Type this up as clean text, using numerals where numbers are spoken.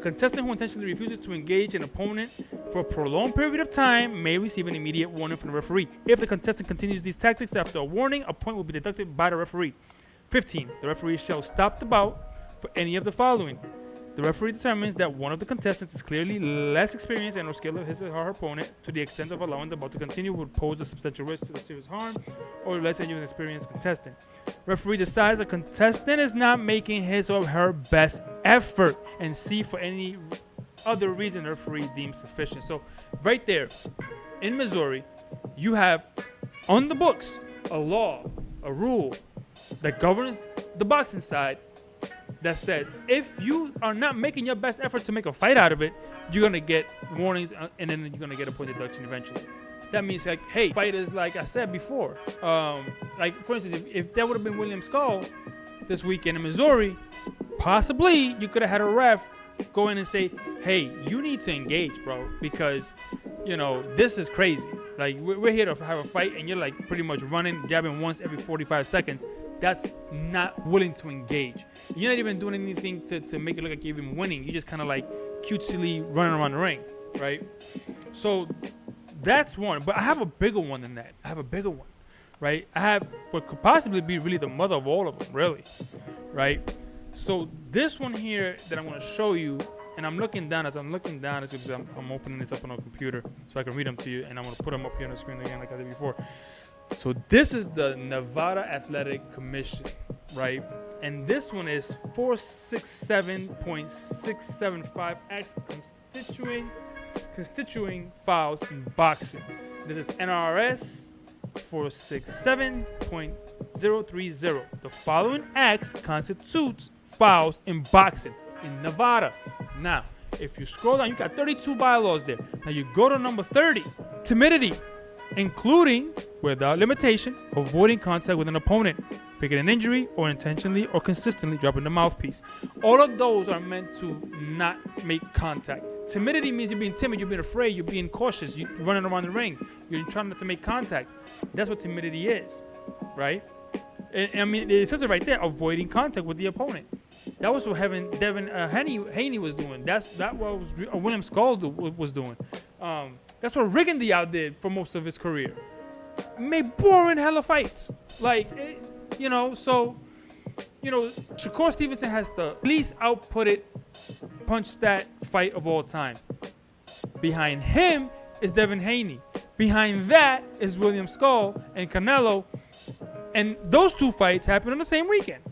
A contestant who intentionally refuses to engage an opponent for a prolonged period of time may receive an immediate warning from the referee. If the contestant continues these tactics after a warning, a point will be deducted by the referee. 15. The referee shall stop the bout for any of the following. The referee determines that one of the contestants is clearly less experienced and or skilled than his or her opponent to the extent of allowing the bout to continue would pose a substantial risk to the serious harm or less than an experienced contestant. Referee decides a contestant is not making his or her best effort and see for any other reason the referee deems sufficient. So right there, in Missouri, you have on the books a law, a rule that governs the boxing side that says if you are not making your best effort to make a fight out of it, you're going to get warnings and then you're going to get a point deduction eventually. That means, like, hey, fighters, like I said before, like, for instance, if that would have been William Scull this weekend in Missouri, possibly you could have had a ref go in and say, hey, you need to engage, bro, because, you know, this is crazy. Like, we're here to have a fight, and you're, like, pretty much running, jabbing once every 45 seconds. That's not willing to engage. You're not even doing anything to make it look like you're even winning. You're just kind of, like, cutesily running around the ring, right? So that's one. But I have a bigger one than that. I have a bigger one, right? I have what could possibly be really the mother of all of them, really, right? So this one here that I'm going to show you, and I'm looking down as I'm opening this up on a computer so I can read them to you, and I'm going to put them up here on the screen again like I did before. So this is the Nevada Athletic Commission, right? And this one is 467.675x constituting fouls in boxing. This is NRS 467.030. The following acts constitutes fouls in boxing in Nevada. Now, if you scroll down, you got 32 bylaws there. Now you go to number 30, timidity, including, without limitation, avoiding contact with an opponent, faking an injury, or intentionally or consistently dropping the mouthpiece. All of those are meant to not make contact. Timidity means you're being timid, you're being afraid, you're being cautious, you're running around the ring, you're trying not to make contact. That's what timidity is, right? And I mean, it says it right there, avoiding contact with the opponent. That was what Haney was doing. That was William Scull was doing. That's what Rigondeaux did for most of his career. Made boring hella fights. Like, so, Shakur Stevenson has the least outputted punch stat fight of all time. Behind him is Devin Haney. Behind that is William Scull and Canelo. And those two fights happened on the same weekend.